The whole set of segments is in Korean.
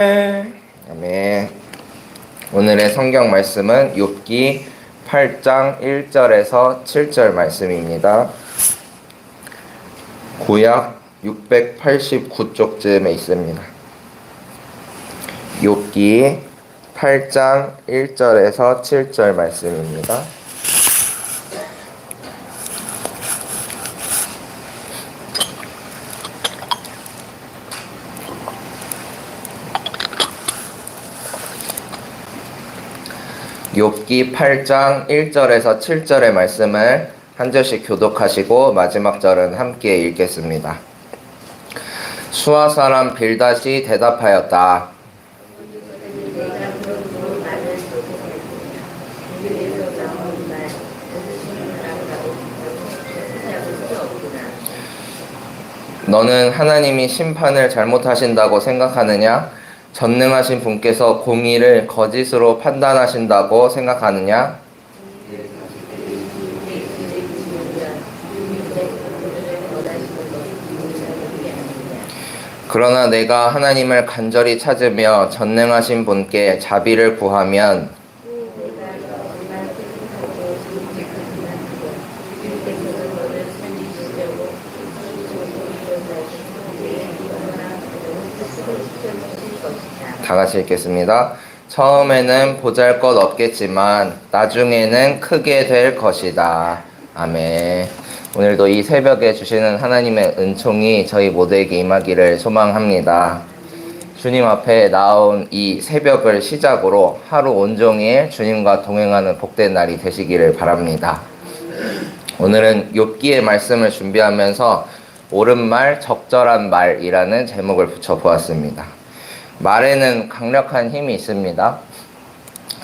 아멘. 오늘의 성경 말씀은 욥기 8장 1절에서 7절 말씀입니다. 구약 689쪽쯤에 있습니다. 욥기 8장 1절에서 7절 말씀입니다. 욥기 8장 1절에서 7절의 말씀을 한 절씩 교독하시고 마지막 절은 함께 읽겠습니다. 수아 사람 빌닷이 대답하였다. 너는 하나님이 심판을 잘못하신다고 생각하느냐? 전능하신 분께서 공의를 거짓으로 판단하신다고 생각하느냐? 그러나 내가 하나님을 간절히 찾으며 전능하신 분께 자비를 구하면 다 같이 읽겠습니다. 처음에는 보잘것 없겠지만 나중에는 크게 될 것이다. 아멘. 오늘도 이 새벽에 주시는 하나님의 은총이 저희 모두에게 임하기를 소망합니다. 주님 앞에 나온 이 새벽을 시작으로 하루 온종일 주님과 동행하는 복된 날이 되시기를 바랍니다. 오늘은 욥기의 말씀을 준비하면서 옳은 말, 적절한 말이라는 제목을 붙여보았습니다. 말에는 강력한 힘이 있습니다.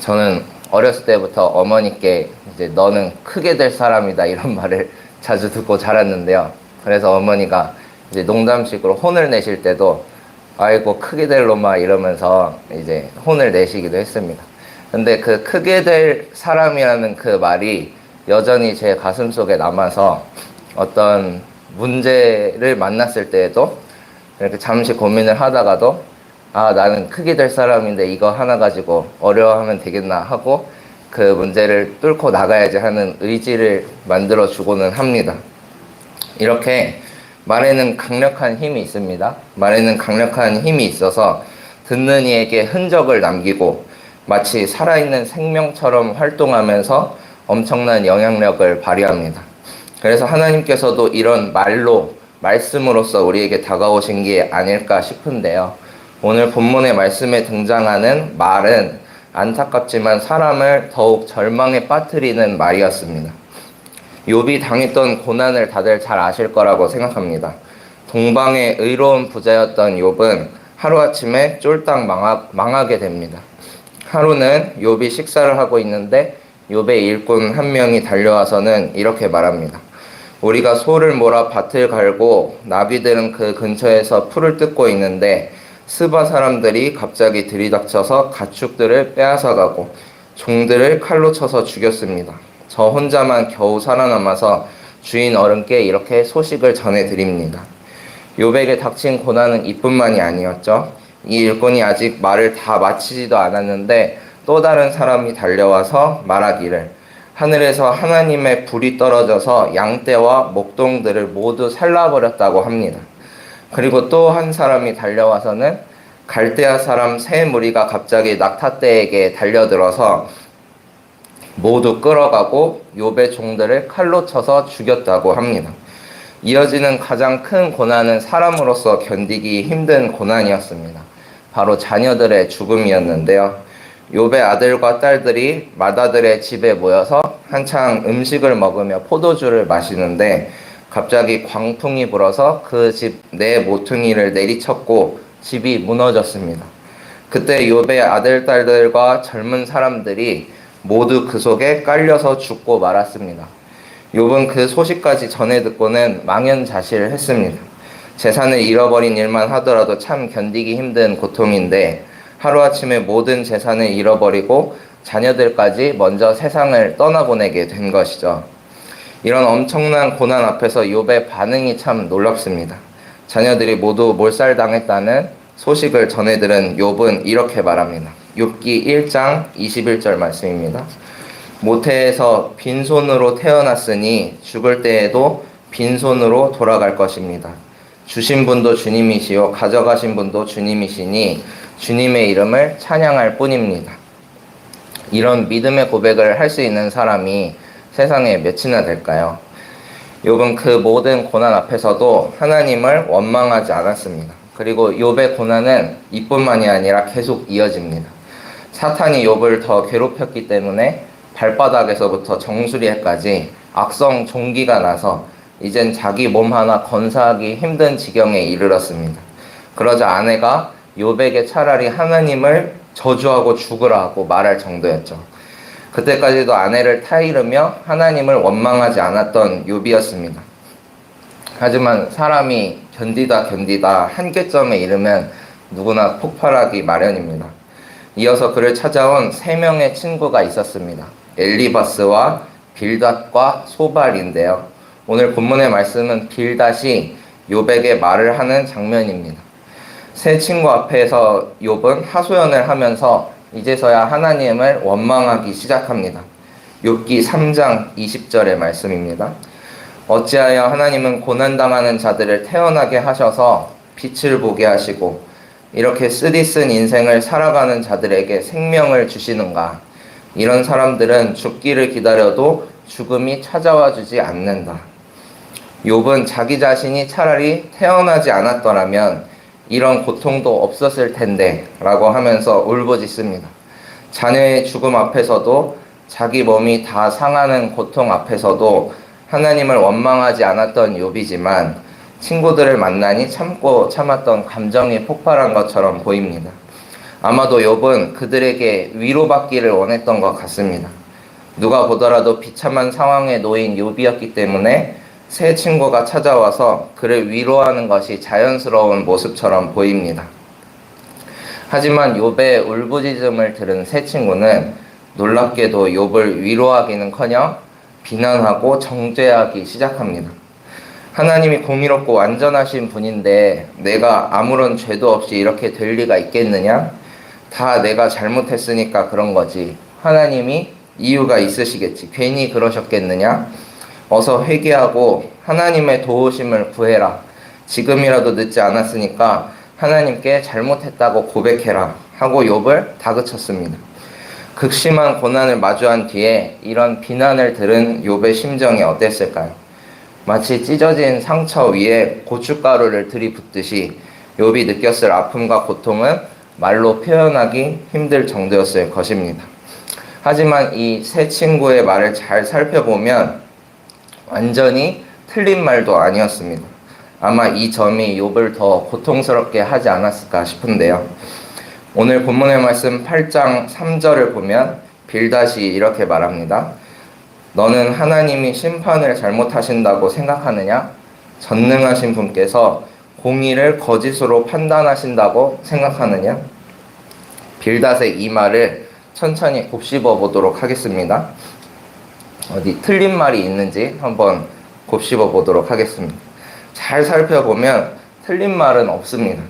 저는 어렸을 때부터 어머니께 이제 너는 크게 될 사람이다 이런 말을 자주 듣고 자랐는데요. 그래서 어머니가 이제 농담식으로 혼을 내실 때도 아이고 크게 될 놈아 이러면서 이제 혼을 내시기도 했습니다. 근데 그 크게 될 사람이라는 그 말이 여전히 제 가슴 속에 남아서 어떤 문제를 만났을 때에도 이렇게 잠시 고민을 하다가도 나는 크게 될 사람인데 이거 하나 가지고 어려워하면 되겠나 하고 그 문제를 뚫고 나가야지 하는 의지를 만들어 주고는 합니다. 이렇게 말에는 강력한 힘이 있습니다. 말에는 강력한 힘이 있어서 듣는 이에게 흔적을 남기고 마치 살아있는 생명처럼 활동하면서 엄청난 영향력을 발휘합니다. 그래서 하나님께서도 이런 말씀으로써 우리에게 다가오신 게 아닐까 싶은데요. 오늘 본문의 말씀에 등장하는 말은 안타깝지만 사람을 더욱 절망에 빠뜨리는 말이었습니다. 욥이 당했던 고난을 다들 잘 아실 거라고 생각합니다. 동방의 의로운 부자였던 욥은 하루아침에 쫄딱 망하게 됩니다. 하루는 욥이 식사를 하고 있는데 욥의 일꾼 한 명이 달려와서는 이렇게 말합니다. 우리가 소를 몰아 밭을 갈고 나비들은 그 근처에서 풀을 뜯고 있는데 스바 사람들이 갑자기 들이닥쳐서 가축들을 빼앗아가고 종들을 칼로 쳐서 죽였습니다. 저 혼자만 겨우 살아남아서 주인 어른께 이렇게 소식을 전해드립니다. 욥에게 닥친 고난은 이뿐만이 아니었죠. 이 일꾼이 아직 말을 다 마치지도 않았는데 또 다른 사람이 달려와서 말하기를 하늘에서 하나님의 불이 떨어져서 양떼와 목동들을 모두 살라버렸다고 합니다. 그리고 또 한 사람이 달려와서는 갈대아 사람 세 무리가 갑자기 낙타떼에게 달려들어서 모두 끌어가고 욥의 종들을 칼로 쳐서 죽였다고 합니다. 이어지는 가장 큰 고난은 사람으로서 견디기 힘든 고난이었습니다. 바로 자녀들의 죽음이었는데요. 욥의 아들과 딸들이 맏아들의 집에 모여서 한창 음식을 먹으며 포도주를 마시는데 갑자기 광풍이 불어서 그 집 내 모퉁이를 내리쳤고 집이 무너졌습니다. 그때 욥의 아들, 딸들과 젊은 사람들이 모두 그 속에 깔려서 죽고 말았습니다. 욥은 그 소식까지 전해 듣고는 망연자실을 했습니다. 재산을 잃어버린 일만 하더라도 참 견디기 힘든 고통인데 하루아침에 모든 재산을 잃어버리고 자녀들까지 먼저 세상을 떠나보내게 된 것이죠. 이런 엄청난 고난 앞에서 욥의 반응이 참 놀랍습니다. 자녀들이 모두 몰살당했다는 소식을 전해 들은 욥은 이렇게 말합니다. 욥기 1장 21절 말씀입니다. 모태에서 빈손으로 태어났으니 죽을 때에도 빈손으로 돌아갈 것입니다. 주신 분도 주님이시요 가져가신 분도 주님이시니 주님의 이름을 찬양할 뿐입니다. 이런 믿음의 고백을 할 수 있는 사람이 세상에 몇이나 될까요? 욥은 그 모든 고난 앞에서도 하나님을 원망하지 않았습니다. 그리고 욥의 고난은 이뿐만이 아니라 계속 이어집니다. 사탄이 욥을 더 괴롭혔기 때문에 발바닥에서부터 정수리에까지 악성 종기가 나서 이젠 자기 몸 하나 건사하기 힘든 지경에 이르렀습니다. 그러자 아내가 욥에게 차라리 하나님을 저주하고 죽으라 하고 말할 정도였죠. 그때까지도 아내를 타이르며 하나님을 원망하지 않았던 욥이었습니다. 하지만 사람이 견디다 한계점에 이르면 누구나 폭발하기 마련입니다. 이어서 그를 찾아온 3명의 친구가 있었습니다. 엘리바스와 빌닷과 소발인데요. 오늘 본문의 말씀은 빌닷이 욥에게 말을 하는 장면입니다. 세 친구 앞에서 욥은 하소연을 하면서 이제서야 하나님을 원망하기 시작합니다. 욥기 3장 20절의 말씀입니다. 어찌하여 하나님은 고난당하는 자들을 태어나게 하셔서 빛을 보게 하시고 이렇게 쓰디쓴 인생을 살아가는 자들에게 생명을 주시는가? 이런 사람들은 죽기를 기다려도 죽음이 찾아와 주지 않는다. 욥은 자기 자신이 차라리 태어나지 않았더라면 이런 고통도 없었을 텐데 라고 하면서 울부짖습니다. 자녀의 죽음 앞에서도 자기 몸이 다 상하는 고통 앞에서도 하나님을 원망하지 않았던 욥이지만 친구들을 만나니 참고 참았던 감정이 폭발한 것처럼 보입니다. 아마도 욥은 그들에게 위로받기를 원했던 것 같습니다. 누가 보더라도 비참한 상황에 놓인 욥이었기 때문에 새 친구가 찾아와서 그를 위로하는 것이 자연스러운 모습처럼 보입니다. 하지만 욥의 울부짖음을 들은 새 친구는 놀랍게도 욥을 위로하기는커녕 비난하고 정죄하기 시작합니다. 하나님이 공의롭고 완전하신 분인데 내가 아무런 죄도 없이 이렇게 될 리가 있겠느냐? 다 내가 잘못했으니까 그런 거지. 하나님이 이유가 있으시겠지. 괜히 그러셨겠느냐? 어서 회개하고 하나님의 도우심을 구해라. 지금이라도 늦지 않았으니까 하나님께 잘못했다고 고백해라 하고 욥을 다그쳤습니다. 극심한 고난을 마주한 뒤에 이런 비난을 들은 욥의 심정이 어땠을까요? 마치 찢어진 상처 위에 고춧가루를 들이붓듯이 욥이 느꼈을 아픔과 고통은 말로 표현하기 힘들 정도였을 것입니다. 하지만 이 세 친구의 말을 잘 살펴보면 완전히 틀린 말도 아니었습니다. 아마 이 점이 욥을 더 고통스럽게 하지 않았을까 싶은데요. 오늘 본문의 말씀 8장 3절을 보면 빌닷이 이렇게 말합니다. 너는 하나님이 심판을 잘못하신다고 생각하느냐? 전능하신 분께서 공의를 거짓으로 판단하신다고 생각하느냐? 빌닷의 이 말을 천천히 곱씹어 보도록 하겠습니다. 어디 틀린 말이 있는지 한번 곱씹어 보도록 하겠습니다. 잘 살펴보면 틀린 말은 없습니다.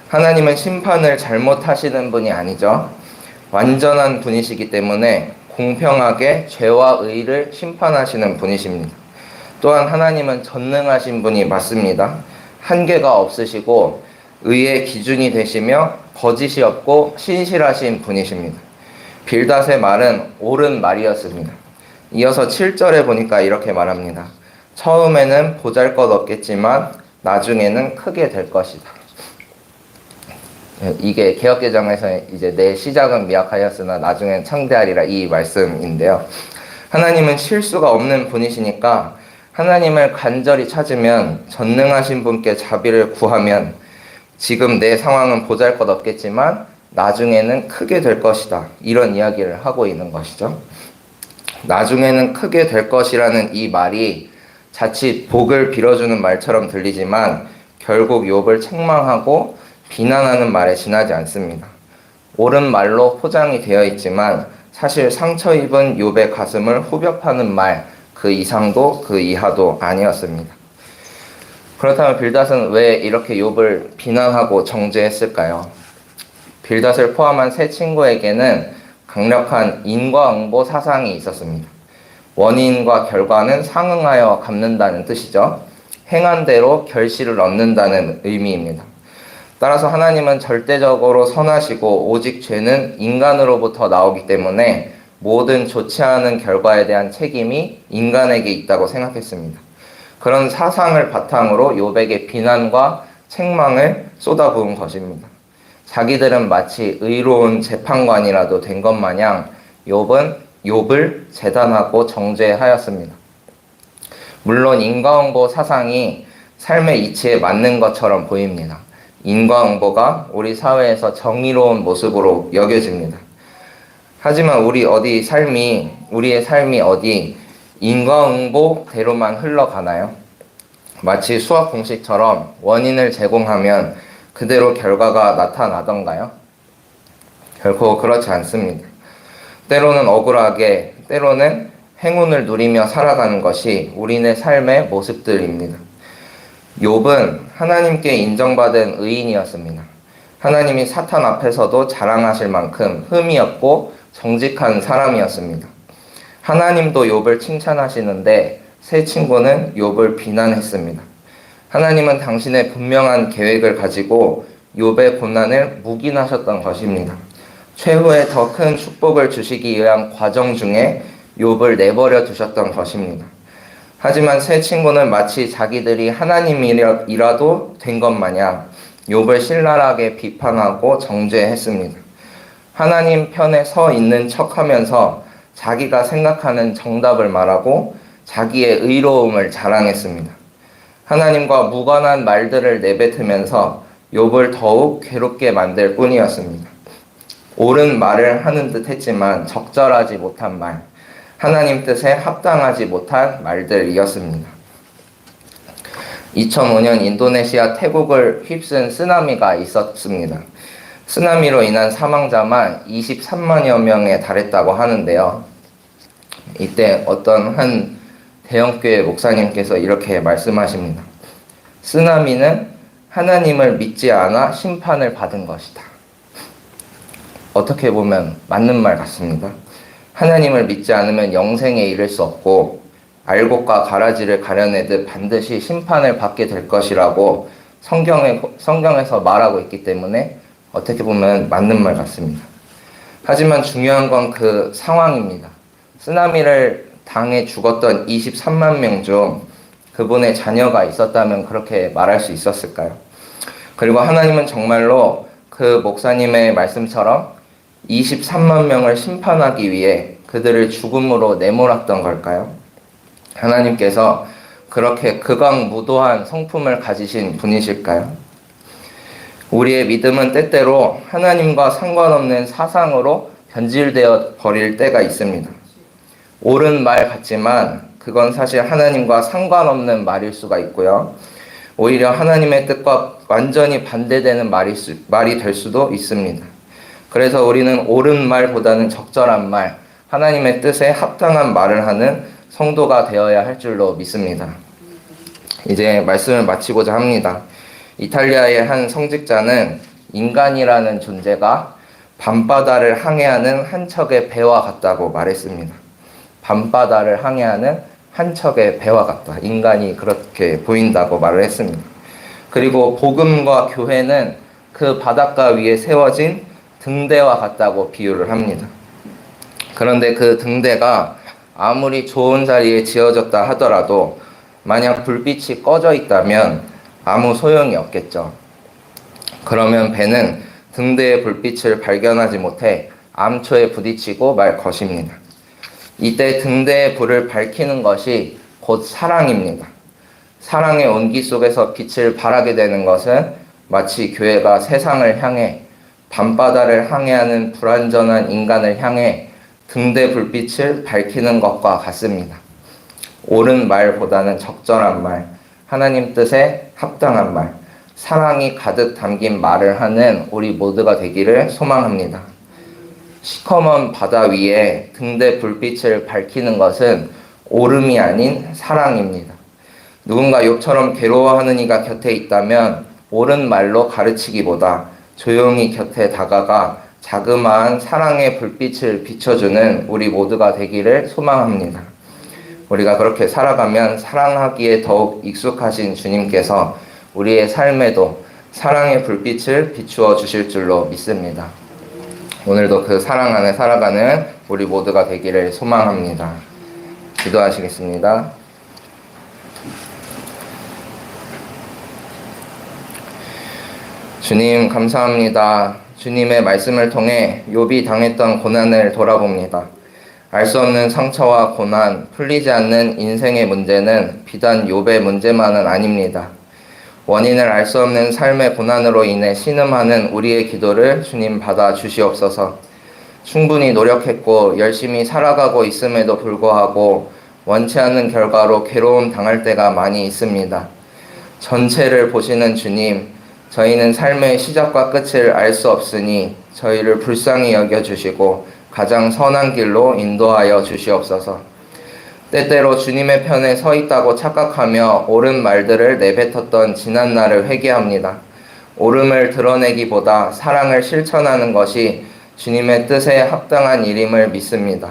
하나님은 심판을 잘못하시는 분이 아니죠. 완전한 분이시기 때문에 공평하게 죄와 의를 심판하시는 분이십니다. 또한 하나님은 전능하신 분이 맞습니다. 한계가 없으시고 의의 기준이 되시며 거짓이 없고 신실하신 분이십니다. 빌닷의 말은 옳은 말이었습니다. 이어서 7절에 보니까 이렇게 말합니다. 처음에는 보잘것없겠지만 나중에는 크게 될 것이다. 이게 개역개정에서 이제 내 시작은 미약하였으나 나중엔 창대하리라 이 말씀인데요. 하나님은 실수가 없는 분이시니까 하나님을 간절히 찾으면 전능하신 분께 자비를 구하면 지금 내 상황은 보잘것없겠지만 나중에는 크게 될 것이다. 이런 이야기를 하고 있는 것이죠. 나중에는 크게 될 것이라는 이 말이 자칫 복을 빌어주는 말처럼 들리지만 결국 욥을 책망하고 비난하는 말에 지나지 않습니다. 옳은 말로 포장이 되어 있지만 사실 상처 입은 욥의 가슴을 후벼 파는 말, 그 이상도 그 이하도 아니었습니다. 그렇다면 빌닷은 왜 이렇게 욥을 비난하고 정죄했을까요? 빌닷을 포함한 세 친구에게는 강력한 인과응보 사상이 있었습니다. 원인과 결과는 상응하여 갚는다는 뜻이죠. 행한 대로 결실을 얻는다는 의미입니다. 따라서 하나님은 절대적으로 선하시고 오직 죄는 인간으로부터 나오기 때문에 모든 좋지 않은 결과에 대한 책임이 인간에게 있다고 생각했습니다. 그런 사상을 바탕으로 욥에게 비난과 책망을 쏟아부은 것입니다. 자기들은 마치 의로운 재판관이라도 된 것 마냥 욥을 재단하고 정죄하였습니다. 물론 인과응보 사상이 삶의 이치에 맞는 것처럼 보입니다. 인과응보가 우리 사회에서 정의로운 모습으로 여겨집니다. 하지만 우리의 삶이 어디 인과응보대로만 흘러가나요? 마치 수학 공식처럼 원인을 제공하면 그대로 결과가 나타나던가요? 결코 그렇지 않습니다. 때로는 억울하게, 때로는 행운을 누리며 살아가는 것이 우리네 삶의 모습들입니다. 욥은 하나님께 인정받은 의인이었습니다. 하나님이 사탄 앞에서도 자랑하실 만큼 흠이 없고 정직한 사람이었습니다. 하나님도 욥을 칭찬하시는데 세 친구는 욥을 비난했습니다. 하나님은 당신의 분명한 계획을 가지고 욥의 고난을 묵인하셨던 것입니다. 최후의 더 큰 축복을 주시기 위한 과정 중에 욥을 내버려 두셨던 것입니다. 하지만 세 친구는 마치 자기들이 하나님이라도 된 것 마냥 욥을 신랄하게 비판하고 정죄했습니다. 하나님 편에 서 있는 척하면서 자기가 생각하는 정답을 말하고 자기의 의로움을 자랑했습니다. 하나님과 무관한 말들을 내뱉으면서 욥을 더욱 괴롭게 만들 뿐이었습니다. 옳은 말을 하는 듯 했지만 적절하지 못한 말, 하나님 뜻에 합당하지 못한 말들이었습니다. 2005년 인도네시아 태국을 휩쓴 쓰나미가 있었습니다. 쓰나미로 인한 사망자만 23만여 명에 달했다고 하는데요. 이때 어떤 한 대형교회 목사님께서 이렇게 말씀하십니다. 쓰나미는 하나님을 믿지 않아 심판을 받은 것이다. 어떻게 보면 맞는 말 같습니다. 하나님을 믿지 않으면 영생에 이를 수 없고 알곡과 가라지를 가려내듯 반드시 심판을 받게 될 것이라고 성경에서 말하고 있기 때문에 어떻게 보면 맞는 말 같습니다. 하지만 중요한 건 그 상황입니다. 쓰나미를 당해 죽었던 23만 명 중 그분의 자녀가 있었다면 그렇게 말할 수 있었을까요? 그리고 하나님은 정말로 그 목사님의 말씀처럼 23만 명을 심판하기 위해 그들을 죽음으로 내몰았던 걸까요? 하나님께서 그렇게 극악무도한 성품을 가지신 분이실까요? 우리의 믿음은 때때로 하나님과 상관없는 사상으로 변질되어 버릴 때가 있습니다. 옳은 말 같지만 그건 사실 하나님과 상관없는 말일 수가 있고요. 오히려 하나님의 뜻과 완전히 반대되는 말이 될 수도 있습니다. 그래서 우리는 옳은 말보다는 적절한 말, 하나님의 뜻에 합당한 말을 하는 성도가 되어야 할 줄로 믿습니다. 이제 말씀을 마치고자 합니다. 이탈리아의 한 성직자는 인간이라는 존재가 밤바다를 항해하는 한 척의 배와 같다고 말했습니다. 밤바다를 항해하는 한 척의 배와 같다. 인간이 그렇게 보인다고 말을 했습니다. 그리고 복음과 교회는 그 바닷가 위에 세워진 등대와 같다고 비유를 합니다. 그런데 그 등대가 아무리 좋은 자리에 지어졌다 하더라도 만약 불빛이 꺼져 있다면 아무 소용이 없겠죠. 그러면 배는 등대의 불빛을 발견하지 못해 암초에 부딪히고 말 것입니다. 이때 등대의 불을 밝히는 것이 곧 사랑입니다. 사랑의 온기 속에서 빛을 발하게 되는 것은 마치 교회가 세상을 향해 밤바다를 항해하는 불완전한 인간을 향해 등대 불빛을 밝히는 것과 같습니다. 옳은 말보다는 적절한 말, 하나님 뜻에 합당한 말, 사랑이 가득 담긴 말을 하는 우리 모두가 되기를 소망합니다. 시커먼 바다 위에 등대 불빛을 밝히는 것은 옳음이 아닌 사랑입니다. 누군가 욥처럼 괴로워하는 이가 곁에 있다면 옳은 말로 가르치기보다 조용히 곁에 다가가 자그마한 사랑의 불빛을 비춰주는 우리 모두가 되기를 소망합니다. 우리가 그렇게 살아가면 사랑하기에 더욱 익숙하신 주님께서 우리의 삶에도 사랑의 불빛을 비추어 주실 줄로 믿습니다. 오늘도 그 사랑 안에 살아가는 우리 모두가 되기를 소망합니다. 기도하시겠습니다. 주님 감사합니다. 주님의 말씀을 통해 욥이 당했던 고난을 돌아봅니다. 알 수 없는 상처와 고난, 풀리지 않는 인생의 문제는 비단 욥의 문제만은 아닙니다. 원인을 알 수 없는 삶의 고난으로 인해 신음하는 우리의 기도를 주님 받아 주시옵소서. 충분히 노력했고 열심히 살아가고 있음에도 불구하고 원치 않는 결과로 괴로움 당할 때가 많이 있습니다. 전체를 보시는 주님, 저희는 삶의 시작과 끝을 알 수 없으니 저희를 불쌍히 여겨주시고 가장 선한 길로 인도하여 주시옵소서. 때때로 주님의 편에 서 있다고 착각하며 옳은 말들을 내뱉었던 지난 날을 회개합니다. 옳음을 드러내기보다 사랑을 실천하는 것이 주님의 뜻에 합당한 일임을 믿습니다.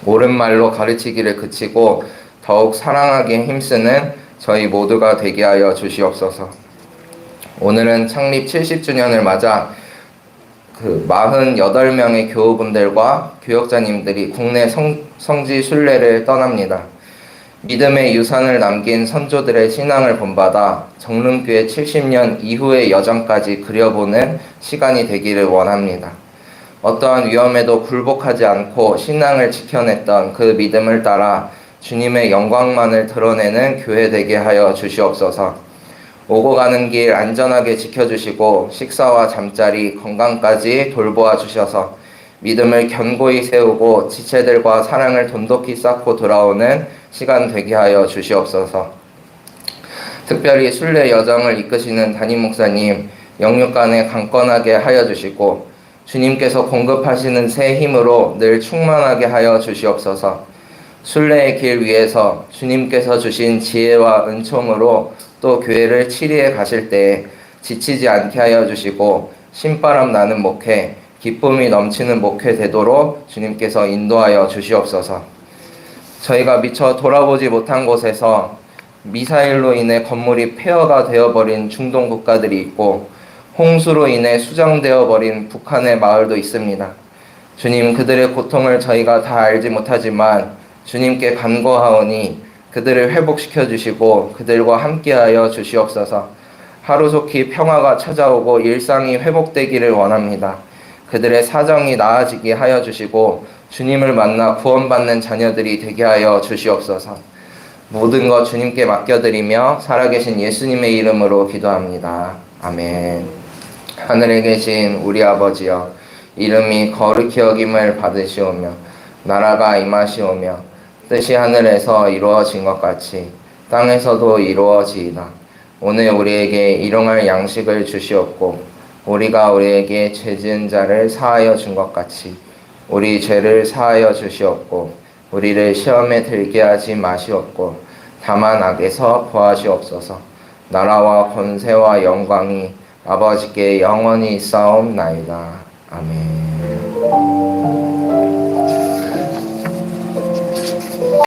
옳은 말로 가르치기를 그치고 더욱 사랑하기에 힘쓰는 저희 모두가 되게 하여 주시옵소서. 오늘은 창립 70주년을 맞아 48명의 교우분들과 교역자님들이 국내 성지 순례를 떠납니다. 믿음의 유산을 남긴 선조들의 신앙을 본받아 정릉교회 70년 이후의 여정까지 그려보는 시간이 되기를 원합니다. 어떠한 위험에도 굴복하지 않고 신앙을 지켜냈던 그 믿음을 따라 주님의 영광만을 드러내는 교회 되게 하여 주시옵소서. 오고 가는 길 안전하게 지켜주시고 식사와 잠자리, 건강까지 돌보아 주셔서 믿음을 견고히 세우고 지체들과 사랑을 돈독히 쌓고 돌아오는 시간 되게 하여 주시옵소서. 특별히 순례 여정을 이끄시는 담임 목사님 영육간에 강건하게 하여 주시고 주님께서 공급하시는 새 힘으로 늘 충만하게 하여 주시옵소서. 순례의 길 위에서 주님께서 주신 지혜와 은총으로 또 교회를 치리해 가실 때에 지치지 않게 하여 주시고 신바람 나는 목회, 기쁨이 넘치는 목회 되도록 주님께서 인도하여 주시옵소서. 저희가 미처 돌아보지 못한 곳에서 미사일로 인해 건물이 폐허가 되어버린 중동 국가들이 있고 홍수로 인해 수장되어 버린 북한의 마을도 있습니다. 주님, 그들의 고통을 저희가 다 알지 못하지만 주님께 간구하오니 그들을 회복시켜 주시고 그들과 함께하여 주시옵소서. 하루속히 평화가 찾아오고 일상이 회복되기를 원합니다. 그들의 사정이 나아지게 하여 주시고 주님을 만나 구원받는 자녀들이 되게 하여 주시옵소서. 모든 것 주님께 맡겨드리며 살아계신 예수님의 이름으로 기도합니다. 아멘. 하늘에 계신 우리 아버지여, 이름이 거룩히 여김을 받으시오며 나라가 임하시오며 뜻이 하늘에서 이루어진 것 같이 땅에서도 이루어지이다. 오늘 우리에게 일용할 양식을 주시옵고 우리가 우리에게 죄 지은 자를 사하여 준 것 같이 우리 죄를 사하여 주시옵고 우리를 시험에 들게 하지 마시옵고 다만 악에서 구하시옵소서. 나라와 권세와 영광이 아버지께 영원히 있사옵나이다. 아멘.